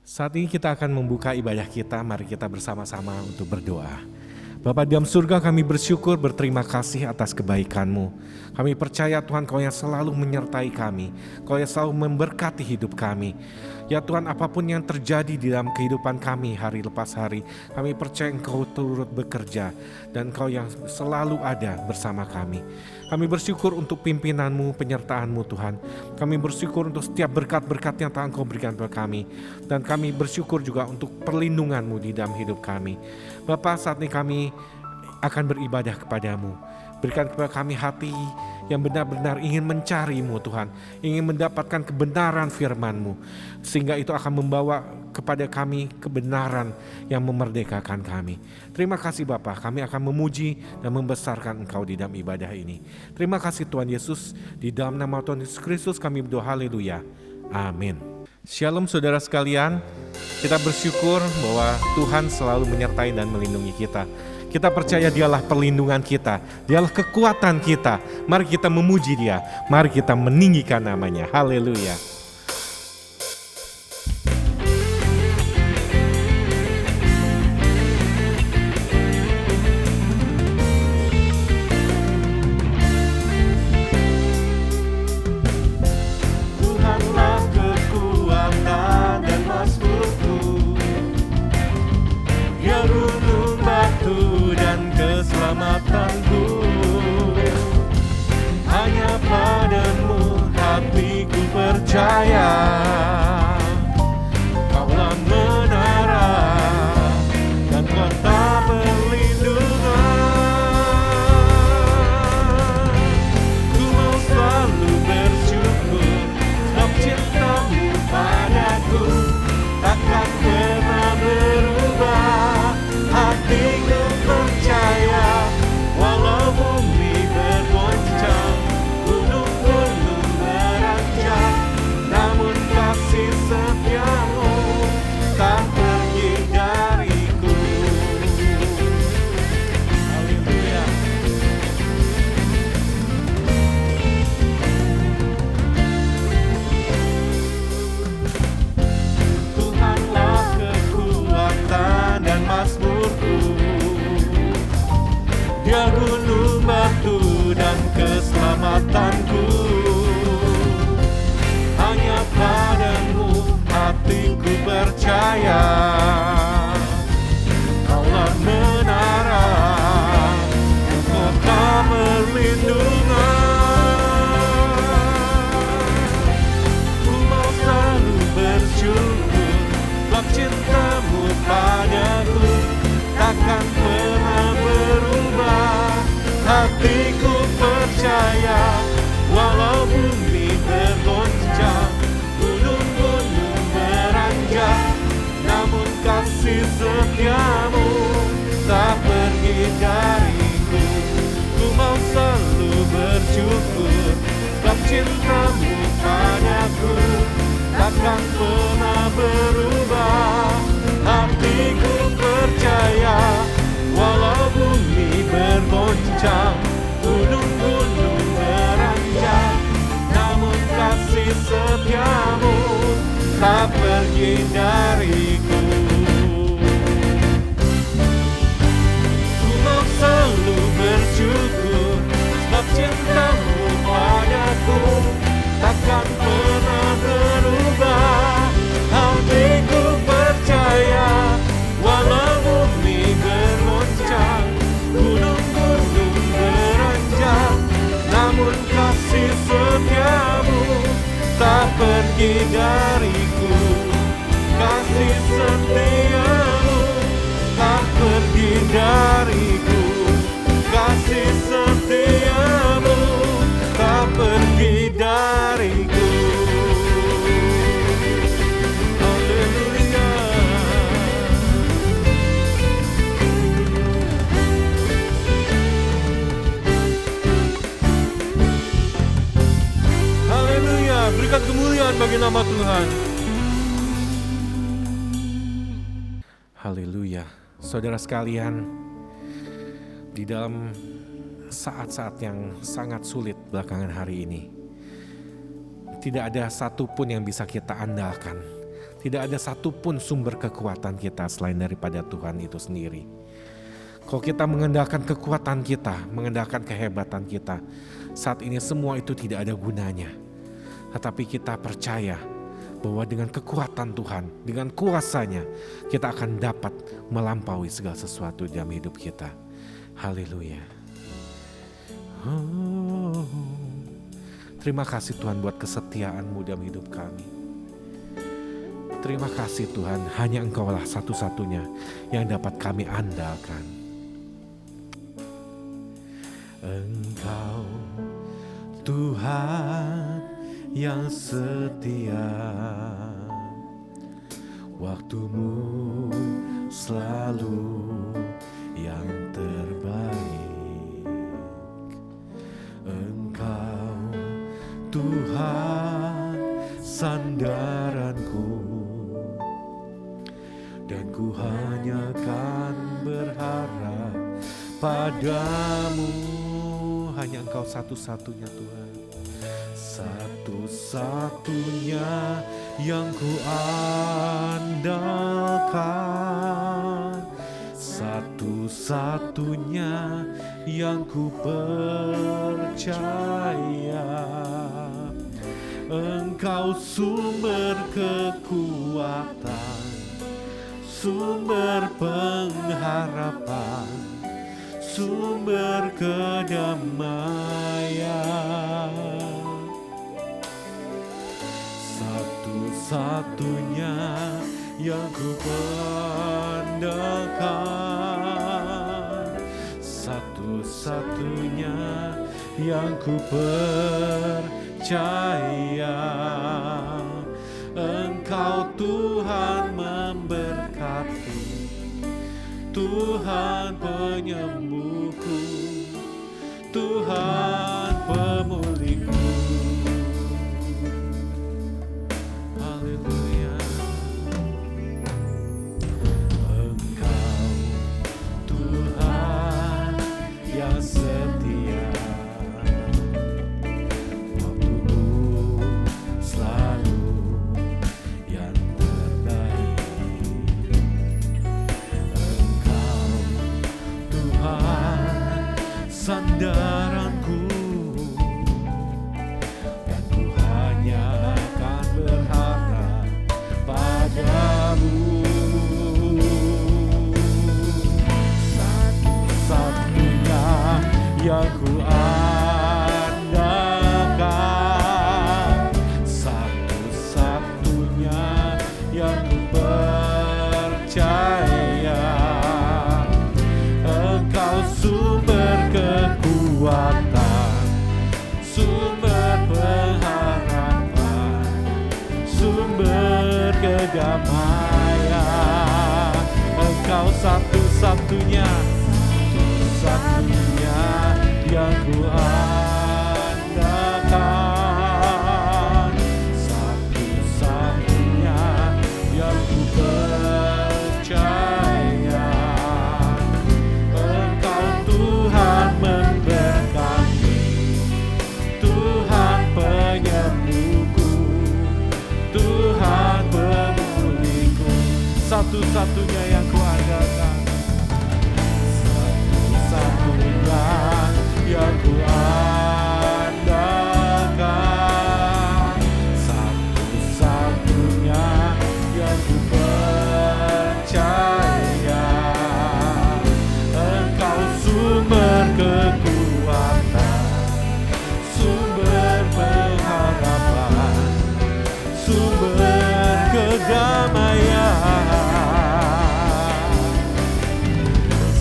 Saat ini kita akan membuka ibadah kita, mari kita bersama-sama untuk berdoa. Bapa di dalam surga, kami bersyukur, berterima kasih atas kebaikan-Mu. Kami percaya Tuhan, Kau yang selalu menyertai kami, Kau yang selalu memberkati hidup kami. Ya Tuhan, apapun yang terjadi di dalam kehidupan kami hari lepas hari, kami percaya Engkau turut bekerja dan Kau yang selalu ada bersama kami. Kami bersyukur untuk pimpinan-Mu, penyertaan-Mu Tuhan. Kami bersyukur untuk setiap berkat-berkat yang telah Engkau berikan kepada kami. Dan kami bersyukur juga untuk perlindungan-Mu di dalam hidup kami. Bapa, saat ini kami akan beribadah kepadamu. Berikan kepada kami hati yang benar-benar ingin mencari-Mu Tuhan, ingin mendapatkan kebenaran firman-Mu, sehingga itu akan membawa kepada kami kebenaran yang memerdekakan kami. Terima kasih Bapa, kami akan memuji dan membesarkan Engkau di dalam ibadah ini. Terima kasih Tuhan Yesus, di dalam nama Tuhan Yesus Kristus kami berdoa, haleluya, amin. Shalom saudara sekalian, kita bersyukur bahwa Tuhan selalu menyertai dan melindungi kita. Kita percaya Dialah perlindungan kita, Dialah kekuatan kita. Mari kita memuji Dia, mari kita meninggikan namanya. Haleluya. Tuhanlah kekuatan dan mazmurku, Dia gunung batu dan keselamatanku. Hanya padamu hatiku percaya, Kaulah menara dan kota perlindungan. Ku mau selalu bersyukur, sebab cinta-Mu padaku takkan pernah berubah. Hatiku percaya, walau bumi bergoncang, gunung-gunung beranjak, namun kasih setia-Mu tak pergi dariku. Haleluya. Tuhanlah kekuatan dan mazmurku, Dia gunung batu dan keselamatanku. Hanya padamu hatiku percaya, Kaulah menara dan kota perlindungan. Ku mau selalu bersyukur, sebab cinta-Mu padaku takkan pernah berubah. Hatiku percaya, walau bumi bergoncang, gunung-gunung beranjak, namun kasih setia-Mu tak pergi dariku. Ku mau selalu bersyukur, sebab cinta-Mu padaku takkan pernah berubah. Hatiku percaya, walau bumi bergoncang, gunung-gunung beranjak, namun kasih setia-Mu tak pergi dariku. Ku mau selalu bersyukur, sebab cinta-Mu padaku takkan pernah berubah. Hatiku percaya, walau bumi bergoncang, gunung-gunung beranjak, namun kasih setia-Mu tak pergi dariku. Kasih setia-Mu tak pergi dariku. Kasih setia-Mu tak pergi dariku. Haleluya. Haleluya, berikan kemuliaan bagi nama Tuhan. Haleluya. Saudara sekalian, di dalam saat-saat yang sangat sulit belakangan hari ini, tidak ada satupun yang bisa kita andalkan. Tidak ada satupun sumber kekuatan kita selain daripada Tuhan itu sendiri. Kalau kita mengandalkan kekuatan kita, mengandalkan kehebatan kita, saat ini semua itu tidak ada gunanya. Tetapi kita percaya bahwa dengan kekuatan Tuhan, dengan kuasanya, kita akan dapat melampaui segala sesuatu dalam hidup kita. Haleluya. Oh, terima kasih Tuhan buat kesetiaan-Mu dalam hidup kami. Terima kasih Tuhan, hanya Engkau-lah satu-satunya yang dapat kami andalkan. Engkau Tuhan yang setia, waktu-Mu selalu yang terbaik. Engkau Tuhan sandaranku, dan ku hanya kan berharap padamu. Hanya Engkau satu-satunya Tuhan, satu-satunya yang ku andalkan, satu-satunya yang ku percaya. Engkau sumber kekuatan, sumber pengharapan, sumber kedamaian. Satu-satunya yang ku andalkan, satu-satunya yang ku percaya. Engkau Tuhan memberkati, Tuhan penyembuhku, Tuhan pemulihku. Haleluya. Engkau Tuhan yang setia, waktu-Mu selalu yang terbaik. Engkau Tuhan sandaranku, dan ku hanya akan berharap padamu. Satu-satunya yang ku andalkan, satu-satunya yang ku percaya. Engkau sumber kekuatan, sumber pengharapan, sumber kedamaian. Engkau satu-satunya, satu-satunya yang ku andalkan, satu-satunya yang ku percaya. Engkau Tuhan memberkati, Tuhan penyembuhku, Tuhan pemulihku. Satu-satunya yang ku andalkan, satu-satunya yang ku andalkan, satu-satunya yang ku percaya. Engkau sumber kekuatan, sumber pengharapan, sumber kedamaian.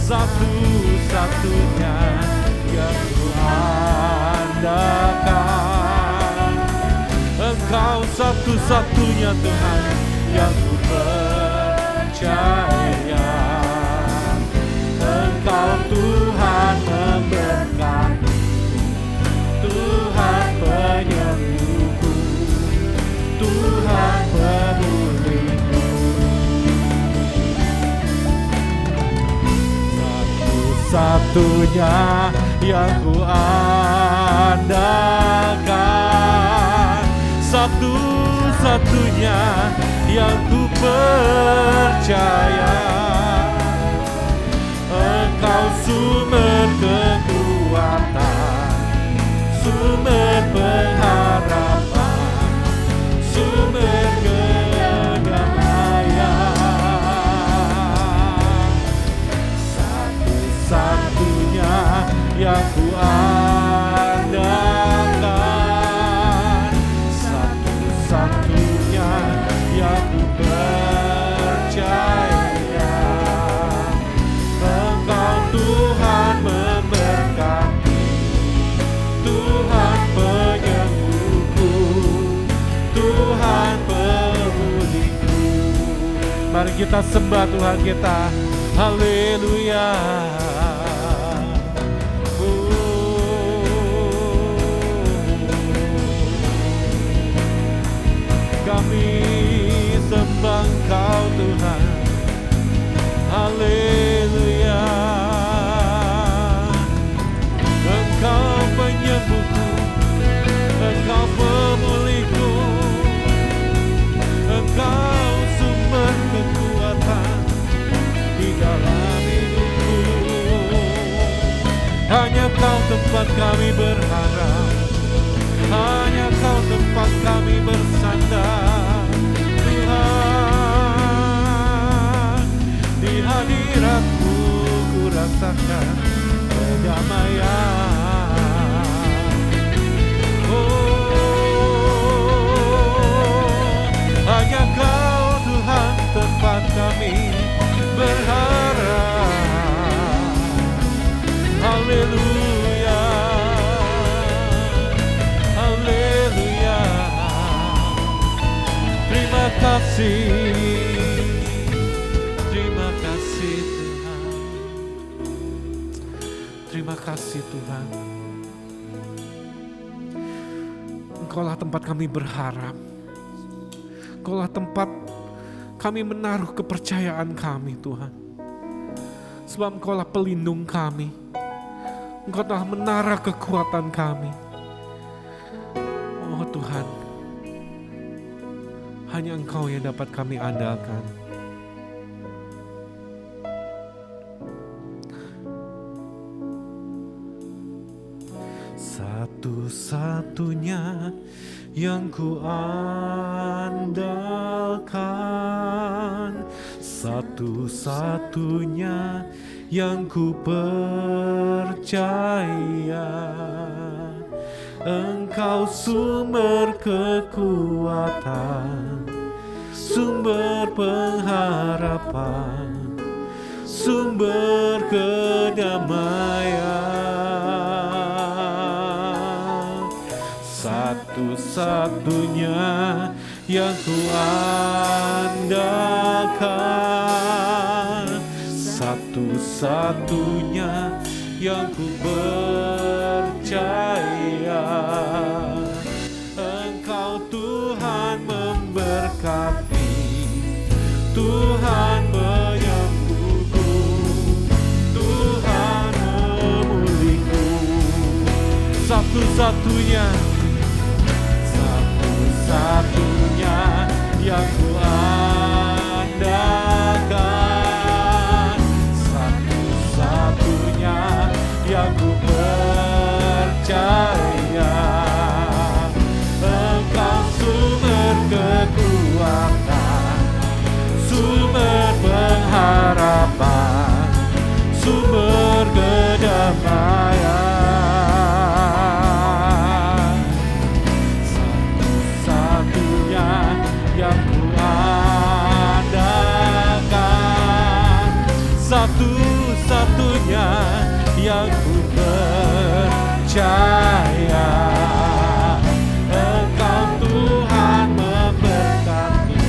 Satu-satunya yang ku andalkan, Engkau satu-satunya Tuhan yang ku percaya. Engkau Tuhan memberkati, Tuhan penyembuhku, Tuhan pemulihku. Satu-satunya yang ku andalkan, satu-satunya yang ku percaya. Engkau sumber kekuatan, sumber pengharapan, sumber kedamaian. Satu-satunya yang ku andalkan, satu-satunya yang ku percaya. Engkau Tuhan memberkati, Tuhan penyembuhku, Tuhan pemulihku. Mari kita sembah Tuhan kita. Haleluya. Kami sembah Engkau Tuhan. Haleluya. Engkau penyembuhku, Engkau pemulihku, Engkau sumber kekuatan di dalam hidupku. Hanya Kau tempat kami berharap, hanya Kau tempat kami bersandar. Tuhan, di hadirat-Mu ku rasakan kedamaian. Oh, hanya Kau Tuhan tempat kami berharap. Haleluya, haleluya. Terima kasih, terima kasih Tuhan. Terima kasih Tuhan. Engkaulah tempat kami berharap. Engkaulah tempat kami menaruh kepercayaan kami Tuhan. Sebab Engkaulah pelindung kami. Engkau telah menara kekuatan kami. Oh Tuhan, hanya Engkau yang dapat kami andalkan. Satu-satunya yang ku andalkan, satu-satunya yang ku percaya. Engkau sumber kekuatan, sumber pengharapan, sumber kedamaian. Satu-satunya yang ku andalkan, satu-satunya yang ku percaya. Engkau Tuhan memberkati, Tuhan menyembuhku, Tuhan memulihku. Satu-satunya, satu-satunya yang ku andalkan, satu-satunya yang ku percaya. Engkau sumber kekuatan, sumber pengharapan, sumber kedamaian. Satu-satunya yang ku andalkan, satu-satunya yang ku percaya. Engkau Tuhan memberkati,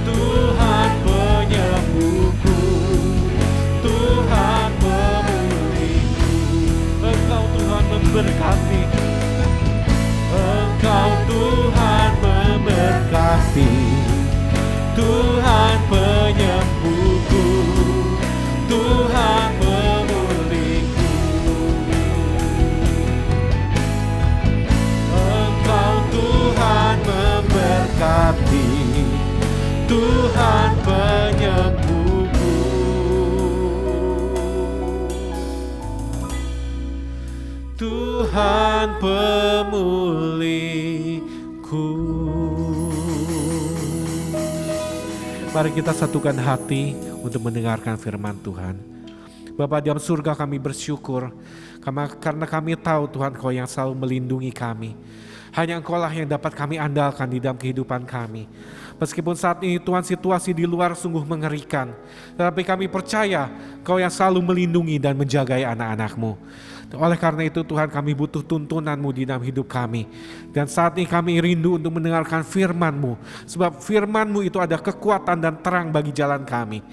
Tuhan penyembuhku, Tuhan pemulihku. Engkau Tuhan memberkati, Engkau Tuhan memberkati, Tuhan penyembuhku, Tuhan pemulihku. Engkau Tuhan memberkati, penyembuhku. Tuhan pemulihku. Mari kita satukan hati untuk mendengarkan firman Tuhan. Bapa di dalam surga, kami bersyukur karena kami tahu Tuhan Kau yang selalu melindungi kami. Hanya Engkau lah yang dapat kami andalkan di dalam kehidupan kami. Meskipun saat ini Tuhan situasi di luar sungguh mengerikan, tetapi kami percaya Kau yang selalu melindungi dan menjagai anak-anak-Mu. Oleh karena itu Tuhan, kami butuh tuntunan-Mu di dalam hidup kami. Dan saat ini kami rindu untuk mendengarkan firman-Mu. Sebab firman-Mu itu ada kekuatan dan terang bagi jalan kami.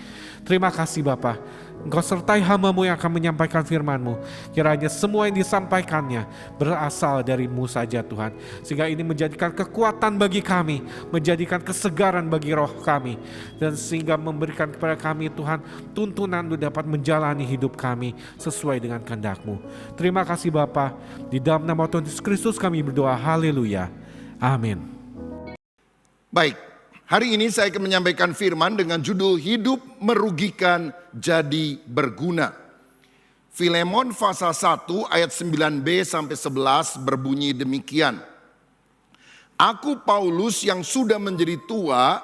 Terima kasih Bapa. Engkau sertai hamba-Mu yang akan menyampaikan firman-Mu. Kiranya semua yang disampaikannya berasal dari-Mu saja Tuhan. Sehingga ini menjadikan kekuatan bagi kami, menjadikan kesegaran bagi roh kami. Dan sehingga memberikan kepada kami Tuhan tuntunan untuk dapat menjalani hidup kami sesuai dengan kehendak-Mu. Terima kasih Bapa. Di dalam nama Tuhan Yesus Kristus kami berdoa. Haleluya. Amin. Baik. Hari ini saya akan menyampaikan firman dengan judul Hidup Merugikan Jadi Berguna. Filemon pasal 1 ayat 9b sampai 11 berbunyi demikian. Aku Paulus yang sudah menjadi tua,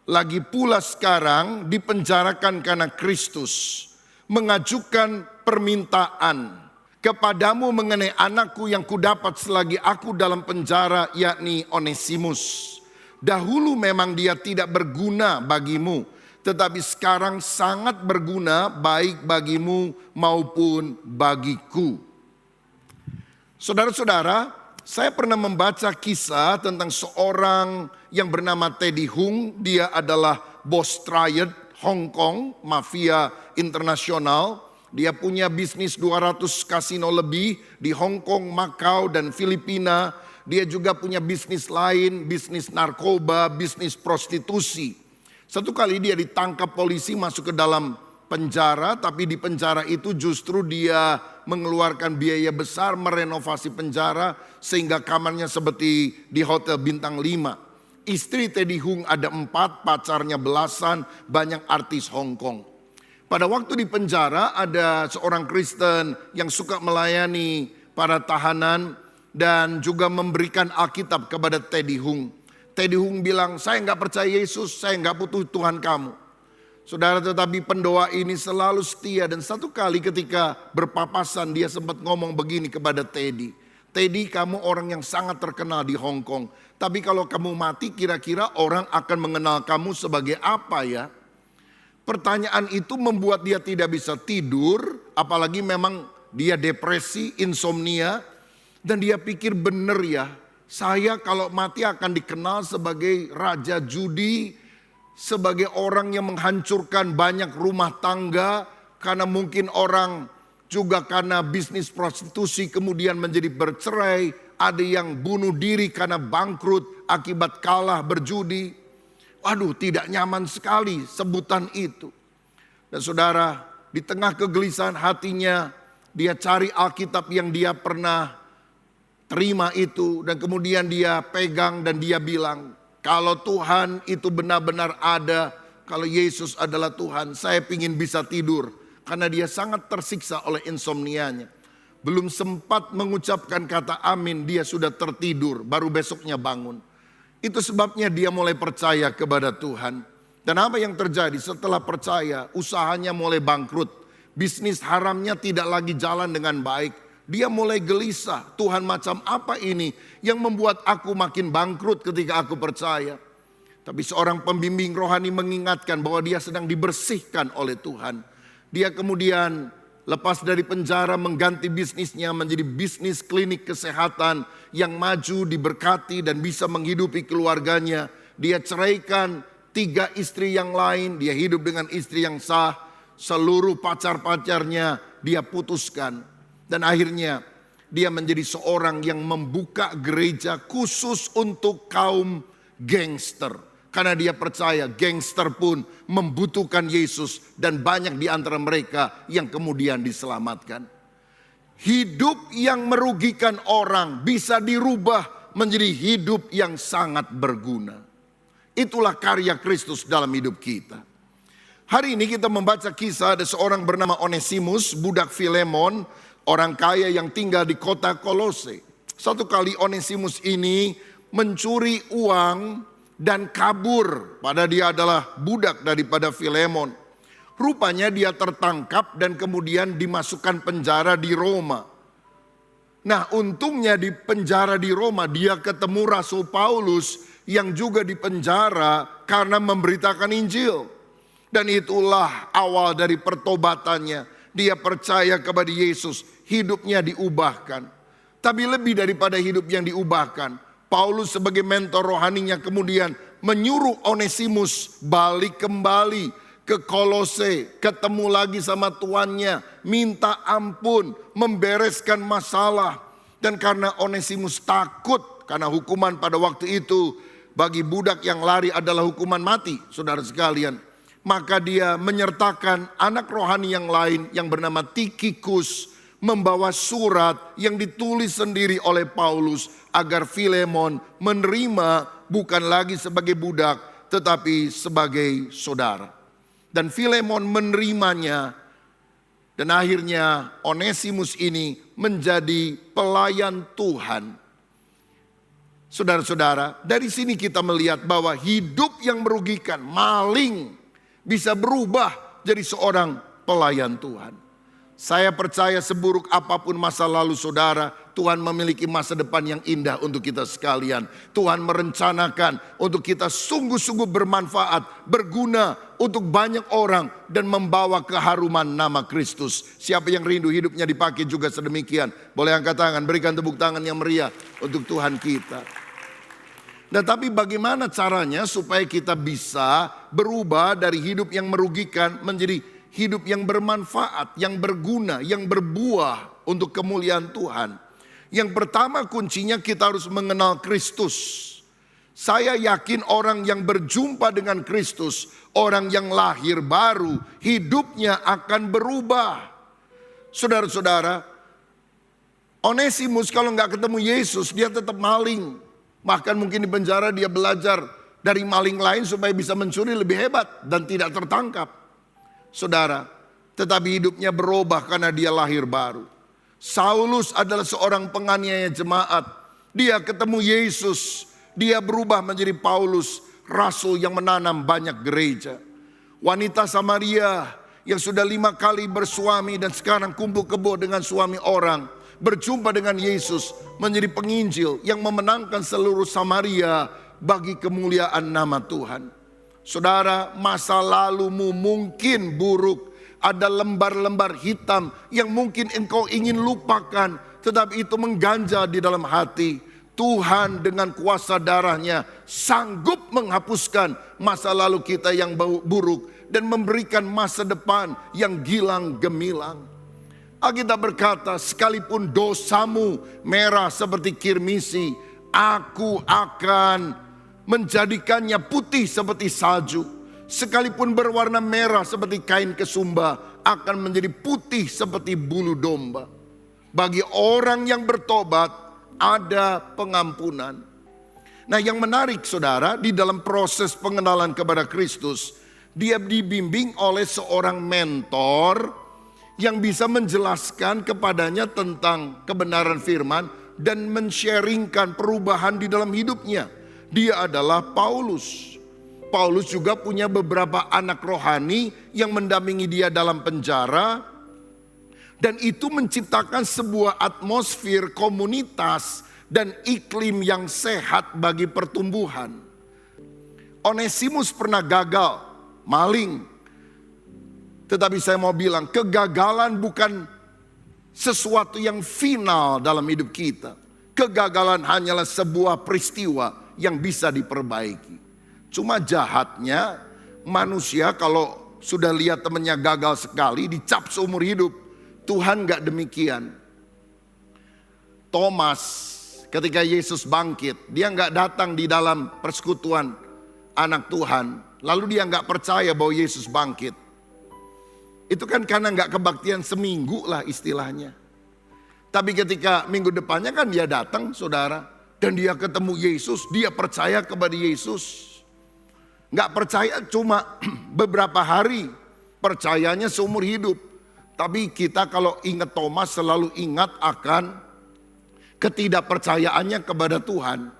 lagi pula sekarang dipenjarakan karena Kristus, mengajukan permintaan kepadamu mengenai anakku yang kudapat selagi aku dalam penjara, yakni Onesimus. Dahulu memang dia tidak berguna bagimu, tetapi sekarang sangat berguna baik bagimu maupun bagiku. Saudara-saudara, saya pernah membaca kisah tentang seorang yang bernama Teddy Hung. Dia adalah bos triad Hong Kong, mafia internasional. Dia punya bisnis 200 kasino lebih di Hong Kong, Macau, dan Filipina. Dia juga punya bisnis lain, bisnis narkoba, bisnis prostitusi. Satu kali dia ditangkap polisi masuk ke dalam penjara, tapi di penjara itu justru dia mengeluarkan biaya besar merenovasi penjara sehingga kamarnya seperti di hotel bintang 5. Istri Teddy Hung ada 4, pacarnya belasan, banyak artis Hong Kong. Pada waktu di penjara ada seorang Kristen yang suka melayani para tahanan dan juga memberikan Alkitab kepada Teddy Hung. Teddy Hung bilang, saya nggak percaya Yesus, saya nggak butuh Tuhan kamu. Saudara, tetapi pendoa ini selalu setia, dan satu kali ketika berpapasan dia sempat ngomong begini kepada Teddy. Teddy, kamu orang yang sangat terkenal di Hong Kong, tapi kalau kamu mati kira-kira orang akan mengenal kamu sebagai apa ya? Pertanyaan itu membuat dia tidak bisa tidur, apalagi memang dia depresi, insomnia. Dan dia pikir benar ya, saya kalau mati akan dikenal sebagai raja judi, sebagai orang yang menghancurkan banyak rumah tangga, karena mungkin orang juga karena bisnis prostitusi kemudian menjadi bercerai, ada yang bunuh diri karena bangkrut akibat kalah berjudi. Waduh, tidak nyaman sekali sebutan itu. Dan saudara, di tengah kegelisahan hatinya, dia cari Alkitab yang dia pernah terima itu, dan kemudian dia pegang dan dia bilang, kalau Tuhan itu benar-benar ada, kalau Yesus adalah Tuhan, saya ingin bisa tidur. Karena dia sangat tersiksa oleh insomnianya. Belum sempat mengucapkan kata amin, dia sudah tertidur, baru besoknya bangun. Itu sebabnya dia mulai percaya kepada Tuhan. Dan apa yang terjadi setelah percaya? Usahanya mulai bangkrut. Bisnis haramnya tidak lagi jalan dengan baik. Dia mulai gelisah, Tuhan macam apa ini yang membuat aku makin bangkrut ketika aku percaya. Tapi seorang pembimbing rohani mengingatkan bahwa dia sedang dibersihkan oleh Tuhan. Dia kemudian lepas dari penjara mengganti bisnisnya menjadi bisnis klinik kesehatan yang maju, diberkati dan bisa menghidupi keluarganya. Dia ceraikan 3 istri yang lain, dia hidup dengan istri yang sah. Seluruh pacar-pacarnya dia putuskan. Dan akhirnya dia menjadi seorang yang membuka gereja khusus untuk kaum gangster. Karena dia percaya gangster pun membutuhkan Yesus. Dan banyak di antara mereka yang kemudian diselamatkan. Hidup yang merugikan orang bisa dirubah menjadi hidup yang sangat berguna. Itulah karya Kristus dalam hidup kita. Hari ini kita membaca kisah ada seorang bernama Onesimus, budak Filemon, orang kaya yang tinggal di kota Kolose. Satu kali Onesimus ini mencuri uang dan kabur, padahal dia adalah budak daripada Filemon. Rupanya dia tertangkap dan kemudian dimasukkan penjara di Roma. Nah, untungnya di penjara di Roma dia ketemu Rasul Paulus yang juga di penjara karena memberitakan Injil. Dan itulah awal dari pertobatannya. Dia percaya kepada Yesus, hidupnya diubahkan. Tapi lebih daripada hidup yang diubahkan, Paulus sebagai mentor rohaninya kemudian menyuruh Onesimus balik kembali ke Kolose, ketemu lagi sama tuannya, minta ampun, membereskan masalah. Dan karena Onesimus takut, karena hukuman pada waktu itu bagi budak yang lari adalah hukuman mati, saudara sekalian. Maka dia menyertakan anak rohani yang lain yang bernama Tikhikus membawa surat yang ditulis sendiri oleh Paulus agar Filemon menerima bukan lagi sebagai budak tetapi sebagai saudara. Dan Filemon menerimanya dan akhirnya Onesimus ini menjadi pelayan Tuhan. Saudara-saudara, dari sini kita melihat bahwa hidup yang merugikan, maling, bisa berubah jadi seorang pelayan Tuhan. Saya percaya seburuk apapun masa lalu saudara, Tuhan memiliki masa depan yang indah untuk kita sekalian. Tuhan merencanakan untuk kita sungguh-sungguh bermanfaat, berguna untuk banyak orang dan membawa keharuman nama Kristus. Siapa yang rindu hidupnya dipakai juga sedemikian. Boleh angkat tangan, berikan tepuk tangan yang meriah untuk Tuhan kita. Nah, tapi bagaimana caranya supaya kita bisa berubah dari hidup yang merugikan menjadi hidup yang bermanfaat, yang berguna, yang berbuah untuk kemuliaan Tuhan. Yang pertama kuncinya kita harus mengenal Kristus. Saya yakin orang yang berjumpa dengan Kristus, orang yang lahir baru, hidupnya akan berubah. Saudara-saudara, Onesimus kalau nggak ketemu Yesus dia tetap maling. Bahkan mungkin di penjara dia belajar dari maling lain supaya bisa mencuri lebih hebat dan tidak tertangkap. Saudara, tetapi hidupnya berubah karena dia lahir baru. Saulus adalah seorang penganiaya jemaat. Dia ketemu Yesus, dia berubah menjadi Paulus, rasul yang menanam banyak gereja. Wanita Samaria yang sudah 5 kali bersuami dan sekarang kumpul kebo dengan suami orang, berjumpa dengan Yesus menjadi penginjil yang memenangkan seluruh Samaria bagi kemuliaan nama Tuhan. Saudara, masa lalumu mungkin buruk, ada lembar-lembar hitam yang mungkin engkau ingin lupakan, tetapi itu mengganja di dalam hati. Tuhan dengan kuasa darahnya sanggup menghapuskan masa lalu kita yang buruk dan memberikan masa depan yang gilang gemilang. Alkitab berkata, sekalipun dosamu merah seperti kirmisi, aku akan menjadikannya putih seperti salju. Sekalipun berwarna merah seperti kain kesumba, akan menjadi putih seperti bulu domba. Bagi orang yang bertobat, ada pengampunan. Nah, yang menarik saudara, di dalam proses pengenalan kepada Kristus, dia dibimbing oleh seorang mentor yang bisa menjelaskan kepadanya tentang kebenaran firman dan men-sharingkan perubahan di dalam hidupnya. Dia adalah Paulus. Paulus juga punya beberapa anak rohani yang mendampingi dia dalam penjara. Dan itu menciptakan sebuah atmosfer komunitas dan iklim yang sehat bagi pertumbuhan. Onesimus pernah gagal, maling. Tetapi saya mau bilang, kegagalan bukan sesuatu yang final dalam hidup kita. Kegagalan hanyalah sebuah peristiwa yang bisa diperbaiki. Cuma jahatnya manusia kalau sudah lihat temannya gagal sekali, dicap seumur hidup. Tuhan gak demikian. Thomas ketika Yesus bangkit, dia gak datang di dalam persekutuan anak Tuhan. Lalu dia gak percaya bahwa Yesus bangkit. Itu kan karena gak kebaktian seminggu lah istilahnya. Tapi ketika minggu depannya kan dia datang saudara. Dan dia ketemu Yesus, dia percaya kepada Yesus. Nggak percaya cuma beberapa hari, percayanya seumur hidup. Tapi kita kalau ingat Thomas selalu ingat akan ketidakpercayaannya kepada Tuhan.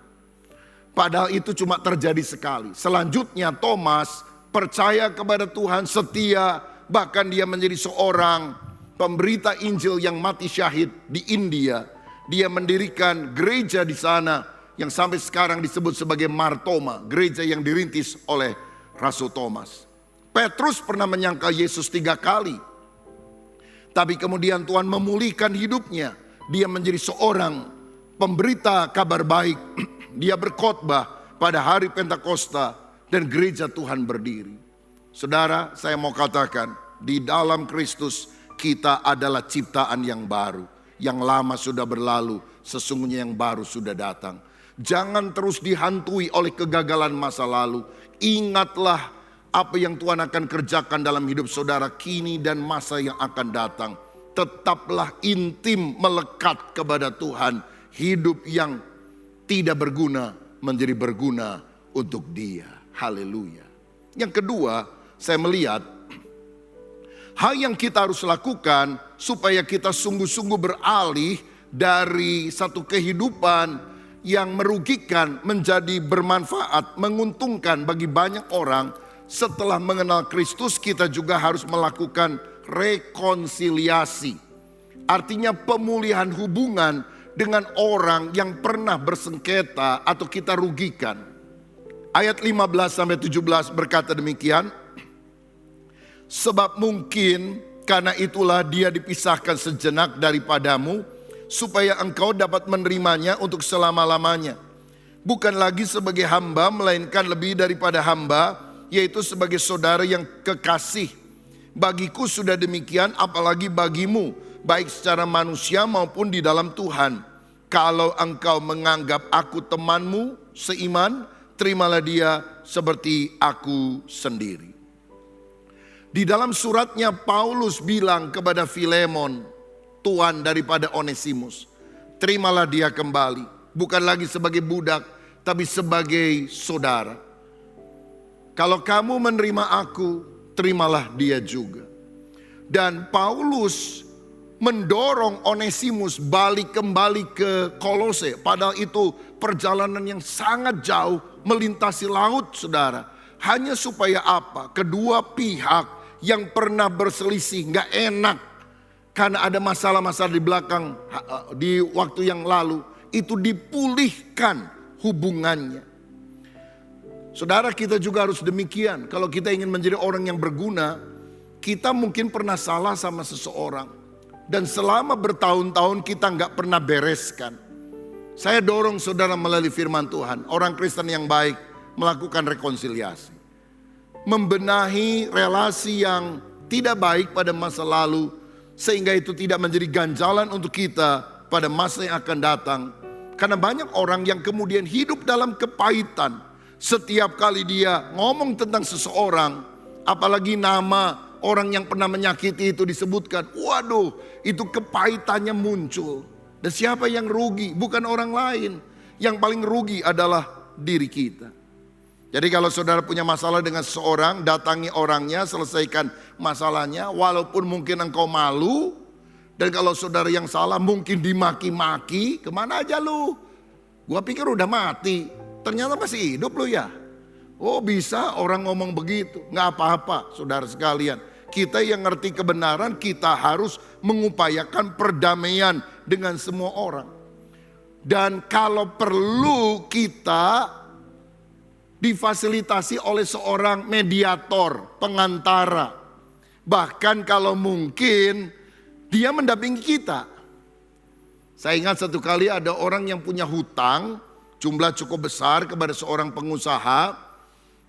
Padahal itu cuma terjadi sekali. Selanjutnya Thomas percaya kepada Tuhan, setia, bahkan dia menjadi seorang pemberita Injil yang mati syahid di India. Dia mendirikan gereja di sana yang sampai sekarang disebut sebagai Mar Thoma, gereja yang dirintis oleh Rasul Thomas. Petrus pernah menyangkal Yesus 3 kali. Tapi kemudian Tuhan memulihkan hidupnya. Dia menjadi seorang pemberita kabar baik. Dia berkhotbah pada hari Pentakosta dan gereja Tuhan berdiri. Saudara, saya mau katakan, di dalam Kristus kita adalah ciptaan yang baru. Yang lama sudah berlalu, sesungguhnya yang baru sudah datang. Jangan terus dihantui oleh kegagalan masa lalu. Ingatlah apa yang Tuhan akan kerjakan dalam hidup saudara kini dan masa yang akan datang. Tetaplah intim melekat kepada Tuhan. Hidup yang tidak berguna menjadi berguna untuk Dia. Haleluya. Yang kedua, saya melihat hal yang kita harus lakukan supaya kita sungguh-sungguh beralih dari satu kehidupan yang merugikan menjadi bermanfaat, menguntungkan bagi banyak orang. Setelah mengenal Kristus, kita juga harus melakukan rekonsiliasi. Artinya pemulihan hubungan dengan orang yang pernah bersengketa atau kita rugikan. Ayat 15-17 berkata demikian. Sebab mungkin karena itulah dia dipisahkan sejenak daripadamu, supaya engkau dapat menerimanya untuk selama-lamanya. Bukan lagi sebagai hamba, melainkan lebih daripada hamba, yaitu sebagai saudara yang kekasih. Bagiku sudah demikian, apalagi bagimu, baik secara manusia maupun di dalam Tuhan. Kalau engkau menganggap aku temanmu seiman, terimalah dia seperti aku sendiri. Di dalam suratnya Paulus bilang kepada Filemon, tuan daripada Onesimus, terimalah dia kembali, bukan lagi sebagai budak, tapi sebagai saudara. Kalau kamu menerima aku, terimalah dia juga. Dan Paulus mendorong Onesimus balik kembali ke Kolose. Padahal itu perjalanan yang sangat jauh, melintasi laut saudara. Hanya supaya apa? Kedua pihak yang pernah berselisih gak enak karena ada masalah-masalah di belakang, di waktu yang lalu, itu dipulihkan hubungannya. Saudara, kita juga harus demikian. Kalau kita ingin menjadi orang yang berguna, kita mungkin pernah salah sama seseorang. Dan selama bertahun-tahun kita nggak pernah bereskan. Saya dorong saudara melalui firman Tuhan, orang Kristen yang baik melakukan rekonsiliasi. Membenahi relasi yang tidak baik pada masa lalu, sehingga itu tidak menjadi ganjalan untuk kita pada masa yang akan datang. Karena banyak orang yang kemudian hidup dalam kepahitan. Setiap kali dia ngomong tentang seseorang, apalagi nama orang yang pernah menyakiti itu disebutkan, waduh, itu kepahitannya muncul. Dan siapa yang rugi? Bukan orang lain. Yang paling rugi adalah diri kita. Jadi kalau saudara punya masalah dengan seseorang, datangi orangnya, selesaikan masalahnya. Walaupun mungkin engkau malu. Dan kalau saudara yang salah mungkin dimaki-maki, kemana aja lu? Gua pikir udah mati, ternyata masih hidup lu ya. Oh bisa orang ngomong begitu, gak apa-apa saudara sekalian. Kita yang ngerti kebenaran, kita harus mengupayakan perdamaian dengan semua orang. Dan kalau perlu kita difasilitasi oleh seorang mediator, pengantara. Bahkan kalau mungkin dia mendampingi kita. Saya ingat satu kali ada orang yang punya hutang, jumlah cukup besar kepada seorang pengusaha.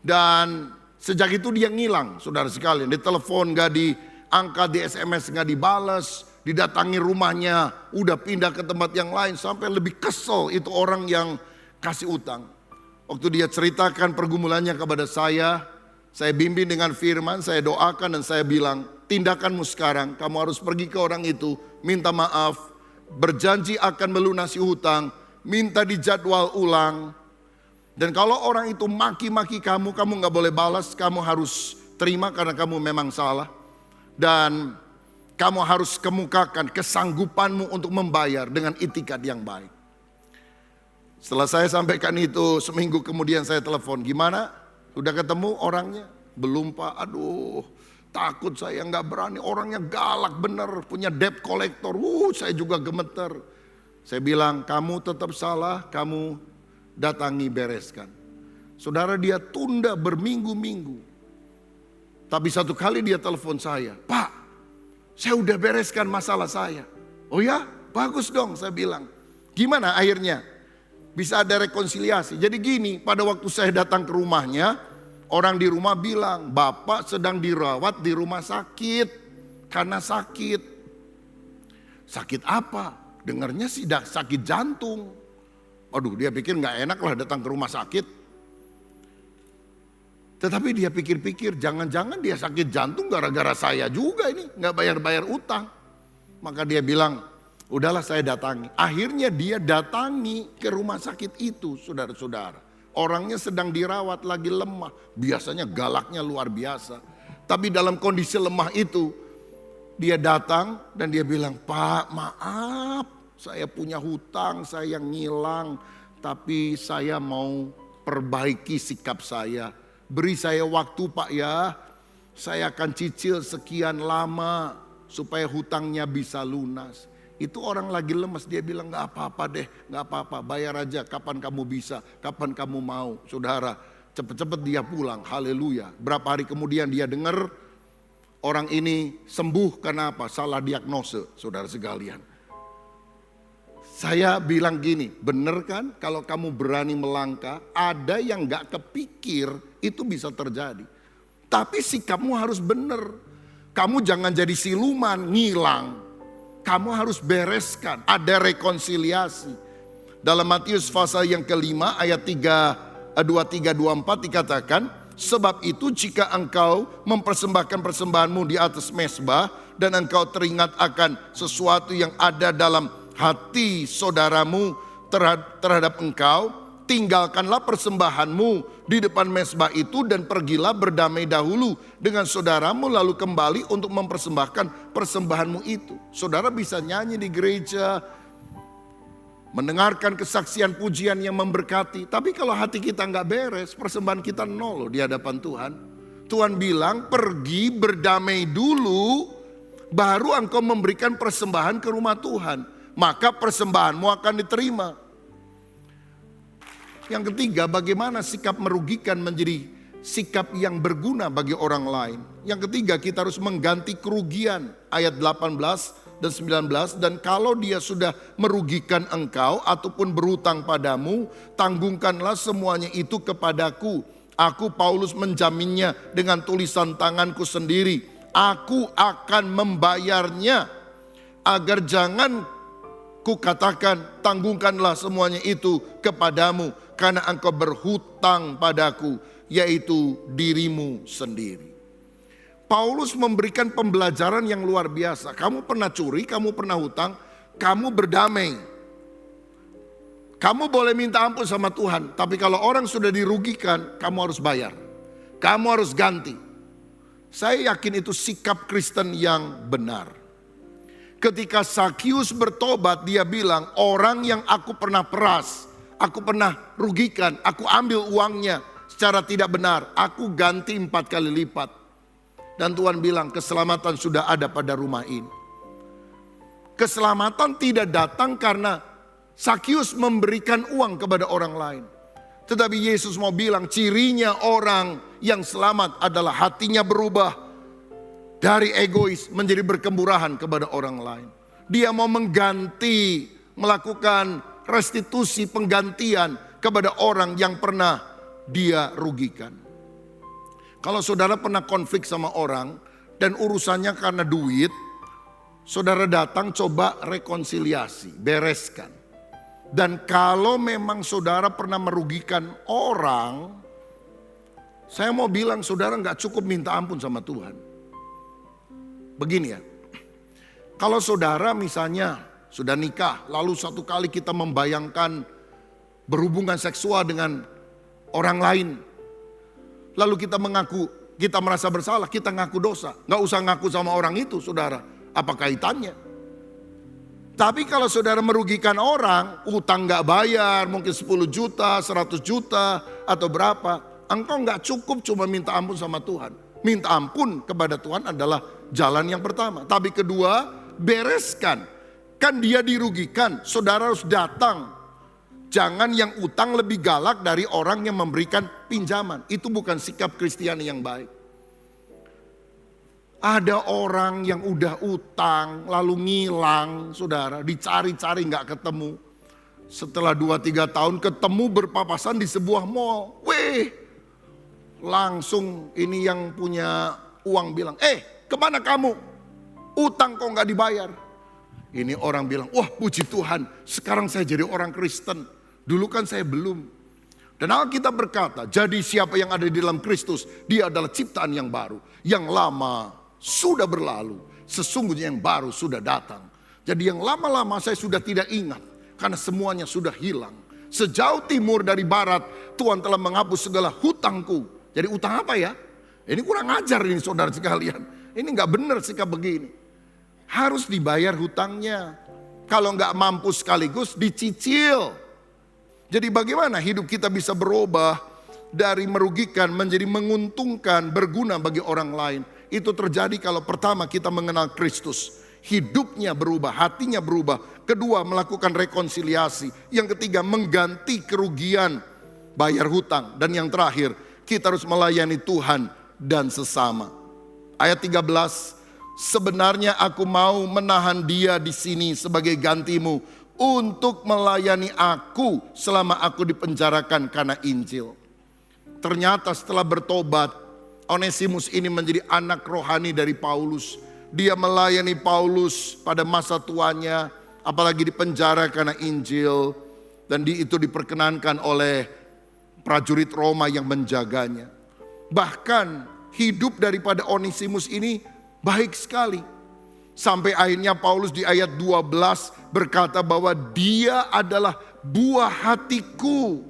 Dan sejak itu dia ngilang, saudara sekalian. Ditelepon gak diangkat, di SMS gak dibalas, didatangi rumahnya, udah pindah ke tempat yang lain. Sampai lebih kesel itu orang yang kasih utang. Waktu dia ceritakan pergumulannya kepada saya bimbing dengan firman, saya doakan dan saya bilang, tindakanmu sekarang, kamu harus pergi ke orang itu, minta maaf, berjanji akan melunasi hutang, minta dijadwal ulang. Dan kalau orang itu maki-maki kamu, kamu nggak boleh balas, kamu harus terima karena kamu memang salah. Dan kamu harus kemukakan kesanggupanmu untuk membayar dengan itikat yang baik. Setelah saya sampaikan itu, seminggu kemudian saya telepon, gimana? Udah ketemu orangnya? Belum Pak, aduh takut saya, nggak berani, orangnya galak bener, punya debt collector, saya juga gemeter. Saya bilang, kamu tetap salah, kamu datangi bereskan. Saudara, dia tunda berminggu-minggu. Tapi satu kali dia telepon saya, Pak, saya udah bereskan masalah saya. Oh ya, bagus dong, saya bilang. Gimana akhirnya? Bisa ada rekonsiliasi. Jadi gini, pada waktu saya datang ke rumahnya, orang di rumah bilang, Bapak sedang dirawat di rumah sakit karena sakit. Sakit apa? Dengarnya sih sakit jantung. Aduh, dia pikir nggak enak lah datang ke rumah sakit. Tetapi dia pikir-pikir, jangan-jangan dia sakit jantung gara-gara saya juga ini, nggak bayar-bayar utang. Maka dia bilang, udahlah saya datangi. Akhirnya dia datangi ke rumah sakit itu, saudara-saudara. Orangnya sedang dirawat, lagi lemah. Biasanya galaknya luar biasa. Tapi dalam kondisi lemah itu, dia datang dan dia bilang, Pak maaf, saya punya hutang, saya yang ngilang. Tapi saya mau perbaiki sikap saya. Beri saya waktu Pak ya, saya akan cicil sekian lama supaya hutangnya bisa lunas. Itu orang lagi lemes, dia bilang gak apa-apa deh, gak apa-apa, bayar aja kapan kamu bisa, kapan kamu mau. Saudara, cepet-cepet dia pulang, haleluya. Berapa hari kemudian dia dengar orang ini sembuh karena apa? Salah diagnose, saudara sekalian. Saya bilang gini, bener kan kalau kamu berani melangkah, ada yang gak kepikir itu bisa terjadi. Tapi sikapmu harus bener. Kamu jangan jadi siluman, ngilang. Kamu harus bereskan, ada rekonsiliasi. Dalam Matius pasal yang kelima ayat 23-24 dikatakan, sebab itu jika engkau mempersembahkan persembahanmu di atas mezbah dan engkau teringat akan sesuatu yang ada dalam hati saudaramu terhadap engkau, tinggalkanlah persembahanmu di depan mezbah itu dan pergilah berdamai dahulu dengan saudaramu lalu kembali untuk mempersembahkan persembahanmu itu. Saudara bisa nyanyi di gereja, mendengarkan kesaksian pujian yang memberkati, tapi kalau hati kita nggak beres, persembahan kita nol loh di hadapan Tuhan. Tuhan bilang pergi berdamai dulu, baru engkau memberikan persembahan ke rumah Tuhan. Maka persembahanmu akan diterima. Yang ketiga, bagaimana sikap merugikan menjadi sikap yang berguna bagi orang lain. Yang ketiga, kita harus mengganti kerugian. Ayat 18 dan 19, dan kalau dia sudah merugikan engkau ataupun berhutang padamu, tanggungkanlah semuanya itu kepadaku. Aku Paulus menjaminnya dengan tulisan tanganku sendiri. Aku akan membayarnya, agar jangan kukatakan tanggungkanlah semuanya itu kepadamu, karena engkau berhutang padaku, yaitu dirimu sendiri. Paulus memberikan pembelajaran yang luar biasa. Kamu pernah curi, kamu pernah hutang, kamu berdamai. Kamu boleh minta ampun sama Tuhan, tapi kalau orang sudah dirugikan, kamu harus bayar. Kamu harus ganti. Saya yakin itu sikap Kristen yang benar. Ketika Sakius bertobat, dia bilang, orang yang aku pernah peras, aku pernah rugikan, aku ambil uangnya secara tidak benar, aku ganti 4 kali lipat. Dan Tuhan bilang, keselamatan sudah ada pada rumah ini. Keselamatan tidak datang karena Sakius memberikan uang kepada orang lain. Tetapi Yesus mau bilang, cirinya orang yang selamat adalah hatinya berubah dari egois menjadi berkemurahan kepada orang lain. Dia mau mengganti, melakukan restitusi, penggantian kepada orang yang pernah dia rugikan. Kalau saudara pernah konflik sama orang dan urusannya karena duit, saudara datang coba rekonsiliasi, bereskan. Dan kalau memang saudara pernah merugikan orang, saya mau bilang saudara gak cukup minta ampun sama Tuhan. Begini ya, kalau saudara misalnya sudah nikah, lalu satu kali kita membayangkan berhubungan seksual dengan orang lain. Lalu kita mengaku, kita merasa bersalah, kita ngaku dosa. Nggak usah ngaku sama orang itu, saudara. Apa kaitannya? Tapi kalau saudara merugikan orang, utang nggak bayar, mungkin 10 juta, 100 juta, atau berapa. Engkau nggak cukup cuma minta ampun sama Tuhan. Minta ampun kepada Tuhan adalah jalan yang pertama. Tapi kedua, bereskan. Kan dia dirugikan, saudara harus datang. Jangan yang utang lebih galak dari orang yang memberikan pinjaman. Itu bukan sikap Kristiani yang baik. Ada orang yang udah utang lalu ngilang, saudara. Dicari-cari gak ketemu. Setelah 2-3 tahun ketemu berpapasan di sebuah mall. Langsung ini yang punya uang bilang, kemana kamu? Utang kok gak dibayar? Ini orang bilang, wah puji Tuhan sekarang saya jadi orang Kristen. Dulu kan saya belum. Dan Alkitab berkata, jadi siapa yang ada di dalam Kristus, dia adalah ciptaan yang baru. Yang lama sudah berlalu, sesungguhnya yang baru sudah datang. Jadi yang lama-lama saya sudah tidak ingat, karena semuanya sudah hilang. Sejauh timur dari barat, Tuhan telah menghapus segala hutangku. Jadi utang apa ya? Ini kurang ajar ini saudara sekalian. Ini gak benar sikap begini. Harus dibayar hutangnya. Kalau gak mampu sekaligus dicicil. Jadi bagaimana hidup kita bisa berubah dari merugikan menjadi menguntungkan, berguna bagi orang lain. Itu terjadi kalau pertama kita mengenal Kristus. Hidupnya berubah, hatinya berubah. Kedua, melakukan rekonsiliasi. Yang ketiga, mengganti kerugian, bayar hutang. Dan yang terakhir, kita harus melayani Tuhan dan sesama. Ayat 13, sebenarnya aku mau menahan dia di sini sebagai gantimu untuk melayani aku selama aku dipenjarakan karena Injil. Ternyata setelah bertobat, Onesimus ini menjadi anak rohani dari Paulus. Dia melayani Paulus pada masa tuanya, apalagi dipenjara karena Injil. Dan itu diperkenankan oleh prajurit Roma yang menjaganya. Bahkan hidup daripada Onesimus ini baik sekali. Sampai akhirnya Paulus di ayat 12 berkata bahwa dia adalah buah hatiku.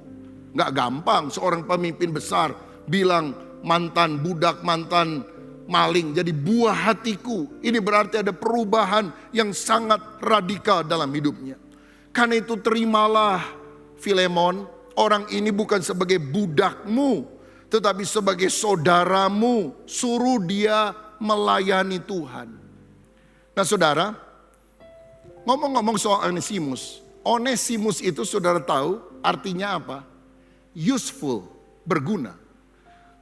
Gak gampang seorang pemimpin besar bilang mantan budak, mantan maling jadi buah hatiku. Ini berarti ada perubahan yang sangat radikal dalam hidupnya. Karena itu terimalah Filemon, orang ini bukan sebagai budakmu, tetapi sebagai saudaramu. Suruh dia melayani Tuhan. Nah saudara, ngomong-ngomong soal Onesimus. Onesimus itu saudara tahu artinya apa? Useful, berguna.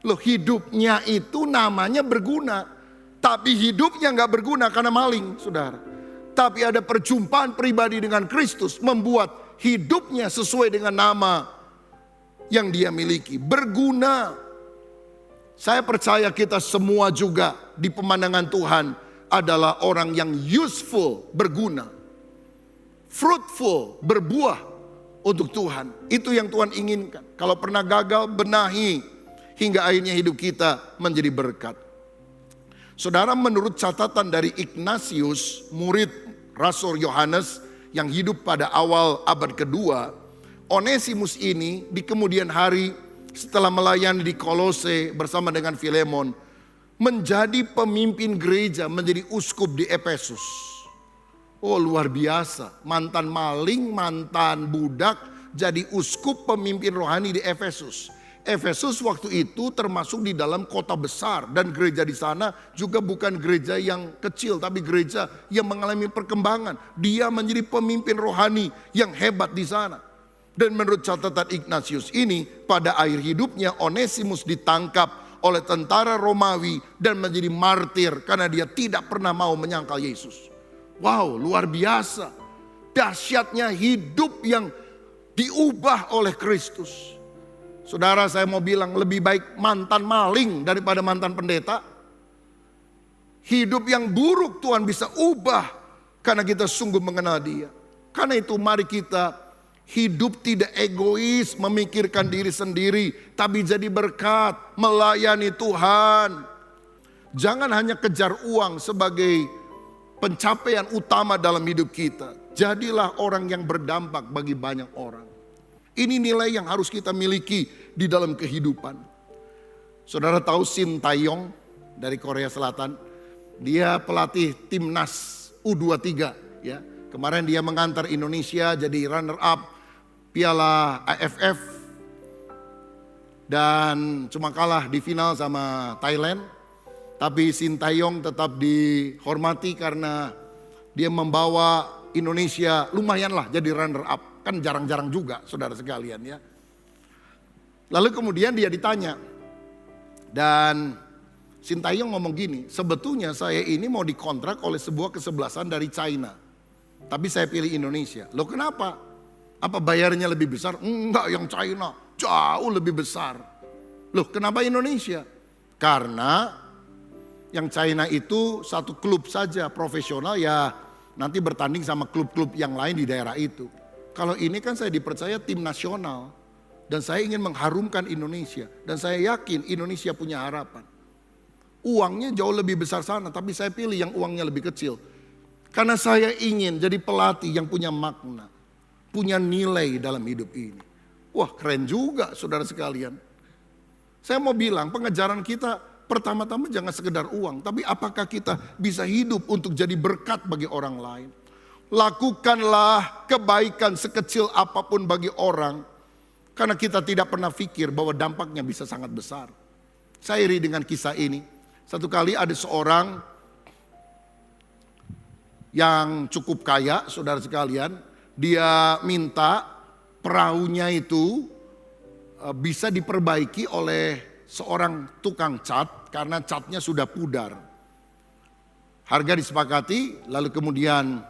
Loh hidupnya itu namanya berguna. Tapi hidupnya gak berguna karena maling saudara. Tapi ada perjumpaan pribadi dengan Kristus membuat hidupnya sesuai dengan nama yang dia miliki. Berguna. Saya percaya kita semua juga di pemandangan Tuhan adalah orang yang useful, berguna. Fruitful, berbuah untuk Tuhan. Itu yang Tuhan inginkan. Kalau pernah gagal, benahi. Hingga akhirnya hidup kita menjadi berkat. Saudara, menurut catatan dari Ignatius, murid Rasul Yohanes yang hidup pada awal abad kedua, Onesimus ini di kemudian hari setelah melayani di Kolose bersama dengan Filemon, menjadi pemimpin gereja, menjadi uskup di Efesus. Oh luar biasa, mantan maling, mantan budak, jadi uskup pemimpin rohani di Efesus. Efesus waktu itu termasuk di dalam kota besar. Dan gereja di sana juga bukan gereja yang kecil, tapi gereja yang mengalami perkembangan. Dia menjadi pemimpin rohani yang hebat di sana. Dan menurut catatan Ignatius ini, pada akhir hidupnya Onesimus ditangkap oleh tentara Romawi dan menjadi martir karena dia tidak pernah mau menyangkal Yesus. Wow, luar biasa. Dahsyatnya hidup yang diubah oleh Kristus. Saudara, saya mau bilang lebih baik mantan maling daripada mantan pendeta. Hidup yang buruk Tuhan bisa ubah karena kita sungguh mengenal Dia. Karena itu mari kita hidup tidak egois, memikirkan diri sendiri, tapi jadi berkat, melayani Tuhan. Jangan hanya kejar uang sebagai pencapaian utama dalam hidup kita. Jadilah orang yang berdampak bagi banyak orang. Ini nilai yang harus kita miliki di dalam kehidupan. Saudara tahu Shin Tae-yong dari Korea Selatan, dia pelatih timnas U23 ya. Kemarin dia mengantar Indonesia jadi runner up Piala AFF dan cuma kalah di final sama Thailand. Tapi Shin Tae-yong tetap dihormati karena dia membawa Indonesia lumayanlah jadi runner up. Kan jarang-jarang juga saudara sekalian ya. Lalu kemudian dia ditanya dan Shin Tae-yong ngomong gini, sebetulnya saya ini mau dikontrak oleh sebuah kesebelasan dari China. Tapi saya pilih Indonesia. Loh kenapa? Apa bayarnya lebih besar? Enggak, yang China jauh lebih besar. Loh kenapa Indonesia? Karena yang China itu satu klub saja profesional ya nanti bertanding sama klub-klub yang lain di daerah itu. Kalau ini kan saya dipercaya tim nasional dan saya ingin mengharumkan Indonesia. Dan saya yakin Indonesia punya harapan. Uangnya jauh lebih besar sana, tapi saya pilih yang uangnya lebih kecil. Karena saya ingin jadi pelatih yang punya makna, punya nilai dalam hidup ini. Wah keren juga saudara sekalian. Saya mau bilang pengejaran kita pertama-tama jangan sekedar uang, tapi apakah kita bisa hidup untuk jadi berkat bagi orang lain. Lakukanlah kebaikan sekecil apapun bagi orang, karena kita tidak pernah pikir bahwa dampaknya bisa sangat besar. Saya iri dengan kisah ini. Satu kali ada seorang yang cukup kaya, saudara sekalian. Dia minta perahunya itu bisa diperbaiki oleh seorang tukang cat karena catnya sudah pudar. Harga disepakati, lalu kemudian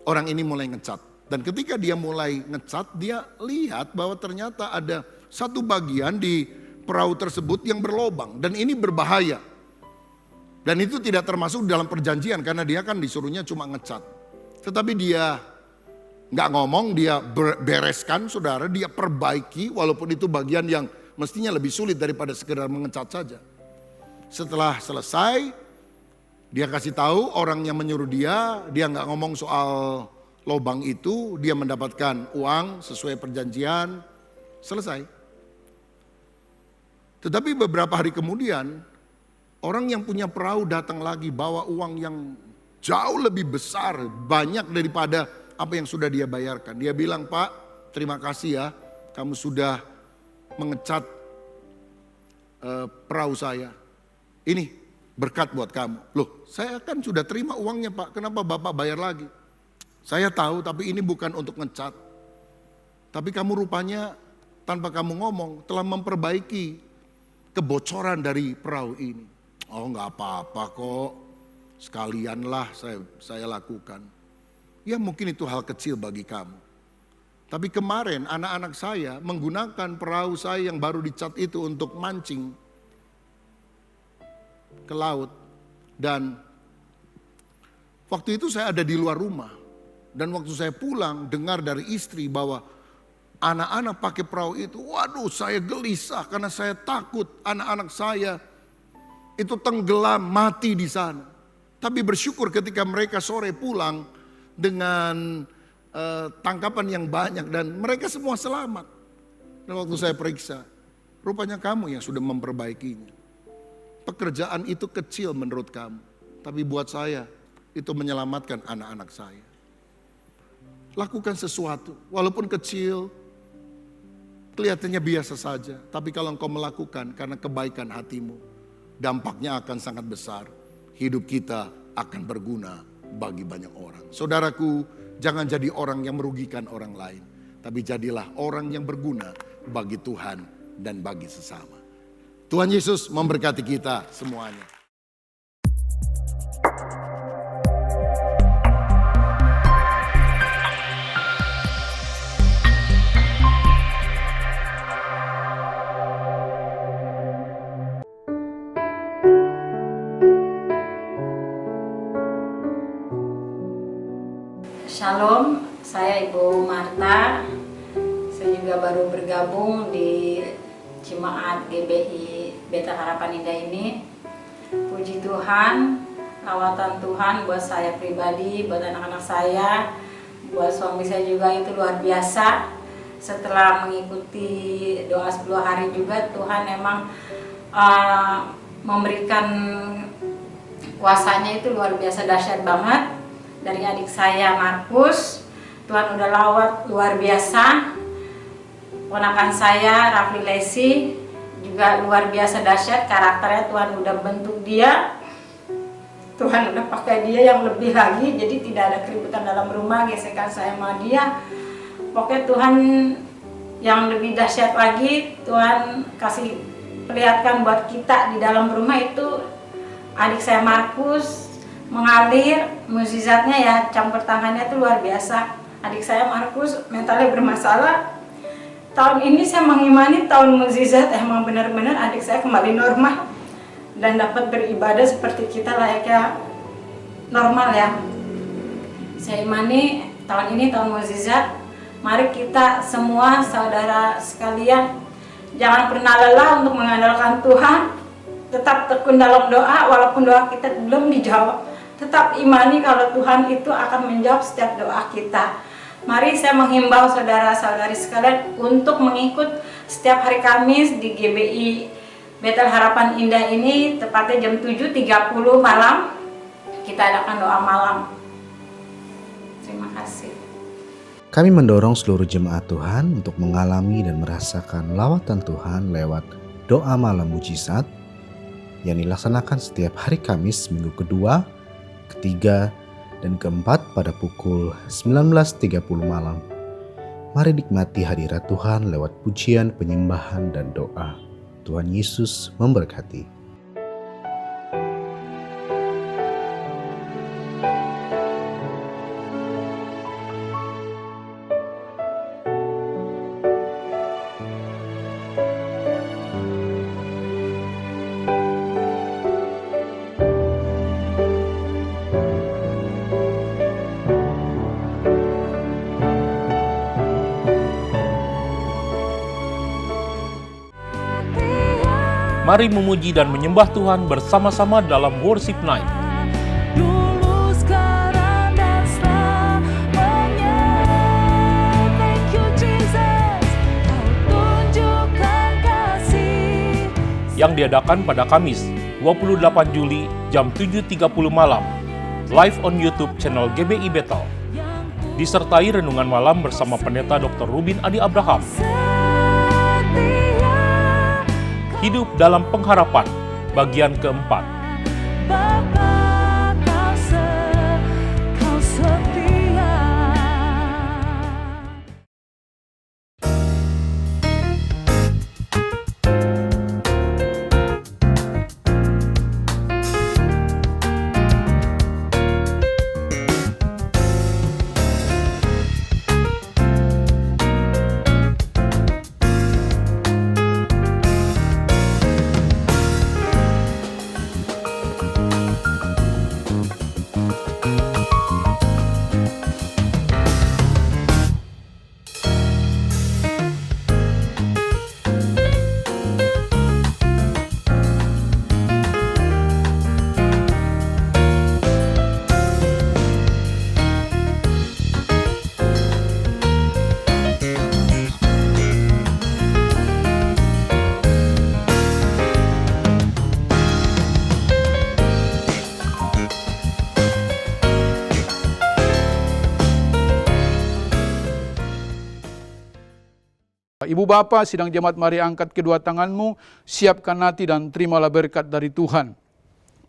orang ini mulai ngecat. Dan ketika dia mulai ngecat, dia lihat bahwa ternyata ada satu bagian di perahu tersebut yang berlobang. Dan ini berbahaya. Dan itu tidak termasuk dalam perjanjian karena dia kan disuruhnya cuma ngecat. Tetapi dia nggak ngomong, dia bereskan saudara, dia perbaiki walaupun itu bagian yang mestinya lebih sulit daripada sekedar mengecat saja. Setelah selesai, dia kasih tahu orang yang menyuruh dia nggak ngomong soal lobang itu, dia mendapatkan uang sesuai perjanjian, selesai. Tetapi beberapa hari kemudian, orang yang punya perahu datang lagi bawa uang yang jauh lebih besar, banyak daripada apa yang sudah dia bayarkan. Dia bilang, Pak, terima kasih ya, kamu sudah mengecat perahu saya. Ini berkat buat kamu. Loh, saya kan sudah terima uangnya Pak, kenapa Bapak bayar lagi? Saya tahu, tapi ini bukan untuk ngecat. Tapi kamu rupanya tanpa kamu ngomong telah memperbaiki kebocoran dari perahu ini. Oh nggak apa-apa kok, sekalianlah saya lakukan. Ya mungkin itu hal kecil bagi kamu. Tapi kemarin anak-anak saya menggunakan perahu saya yang baru dicat itu untuk mancing ke laut. Dan waktu itu saya ada di luar rumah. Dan waktu saya pulang dengar dari istri bahwa anak-anak pakai perahu itu. Waduh saya gelisah karena saya takut anak-anak saya itu tenggelam mati di sana. Tapi bersyukur ketika mereka sore pulang dengan tangkapan yang banyak dan mereka semua selamat. Dan waktu saya periksa, rupanya kamu yang sudah memperbaikinya. Pekerjaan itu kecil menurut kamu, tapi buat saya itu menyelamatkan anak-anak saya. Lakukan sesuatu, walaupun kecil, kelihatannya biasa saja. Tapi kalau engkau melakukan karena kebaikan hatimu, dampaknya akan sangat besar. Hidup kita akan berguna bagi banyak orang. Saudaraku, jangan jadi orang yang merugikan orang lain. Tapi jadilah orang yang berguna bagi Tuhan dan bagi sesama. Tuhan Yesus memberkati kita semuanya. Shalom, saya Ibu Marta. Saya juga baru bergabung di Jemaat GBI Beta Harapan Indah ini. Puji Tuhan, lawatan Tuhan buat saya pribadi, buat anak-anak saya, buat suami saya juga itu luar biasa. setelah mengikuti doa 10 hari juga, Tuhan memang memberikan kuasanya itu luar biasa dahsyat banget. Dari adik saya Markus, Tuhan udah lawat luar biasa. Ponakan saya Rafli Lesi juga luar biasa dahsyat, karakternya Tuhan udah bentuk dia. Tuhan udah pakai dia yang lebih lagi, jadi tidak ada keributan dalam rumah, gesekan saya sama dia. Pokoknya Tuhan yang lebih dahsyat lagi, Tuhan kasih perlihatkan buat kita di dalam rumah itu. Adik saya Markus mengalir, mukjizatnya ya, campur tangannya itu luar biasa. Adik saya Markus mentalnya bermasalah. Tahun ini saya mengimani tahun mukjizat, emang benar-benar adik saya kembali normal dan dapat beribadah seperti kita layaknya normal ya. Saya imani tahun ini tahun mukjizat. Mari kita semua saudara sekalian jangan pernah lelah untuk mengandalkan Tuhan. Tetap tekun dalam doa walaupun doa kita belum dijawab. Tetap imani kalau Tuhan itu akan menjawab setiap doa kita. Mari saya menghimbau saudara-saudari sekalian untuk mengikut setiap hari Kamis di GBI Betel Harapan Indah ini, tepatnya jam 7.30 malam, kita adakan doa malam. Terima kasih. Kami mendorong seluruh jemaat Tuhan untuk mengalami dan merasakan lawatan Tuhan lewat doa malam mujizat yang dilaksanakan setiap hari Kamis minggu kedua, ketiga, dan keempat pada pukul 19.30 malam. Mari nikmati hadirat Tuhan lewat pujian, penyembahan, dan doa. Tuhan Yesus memberkati. Mari memuji dan menyembah Tuhan bersama-sama dalam Worship Night. Dulu, sekarang, dan selamanya. Thank you Jesus, Kau tunjukkan kasih. Yang diadakan pada Kamis 28 Juli jam 7.30 malam, live on YouTube channel GBI Betel. Disertai renungan malam bersama Pendeta Dr. Rubin Adi Abraham. Hidup dalam pengharapan, bagian keempat. Bapa, Kau setia. Ibu bapa, sidang jemaat, mari angkat kedua tanganmu, siapkan hati dan terimalah berkat dari Tuhan.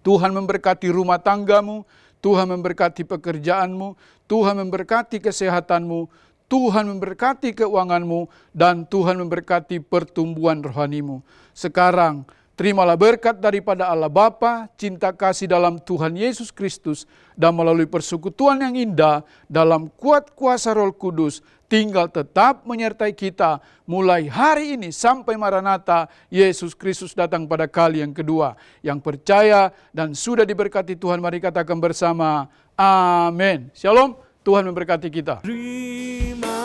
Tuhan memberkati rumah tanggamu, Tuhan memberkati pekerjaanmu, Tuhan memberkati kesehatanmu, Tuhan memberkati keuanganmu, dan Tuhan memberkati pertumbuhan rohanimu. Sekarang, terimalah berkat daripada Allah Bapa, cinta kasih dalam Tuhan Yesus Kristus, dan melalui persekutuan yang indah dalam kuat kuasa Roh Kudus, tinggal tetap menyertai kita mulai hari ini sampai Maranatha, Yesus Kristus datang pada kali yang kedua. Yang percaya dan sudah diberkati Tuhan, mari katakan bersama, amin. Shalom, Tuhan memberkati kita. Terima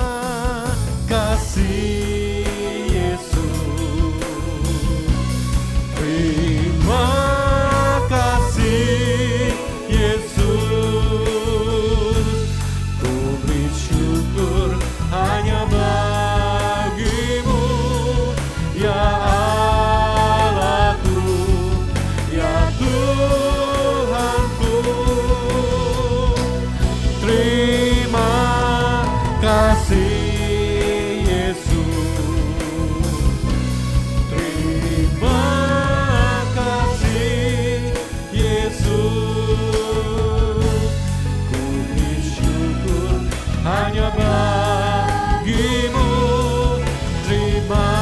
kasih Yesus, terima kasih Yesus, ku beri syukur hanya bagimu. Terima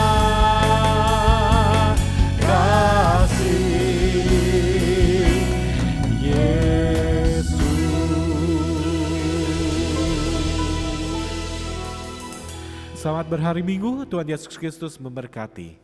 kasih Yesus. Selamat berhari Minggu, Tuhan Yesus Kristus memberkati.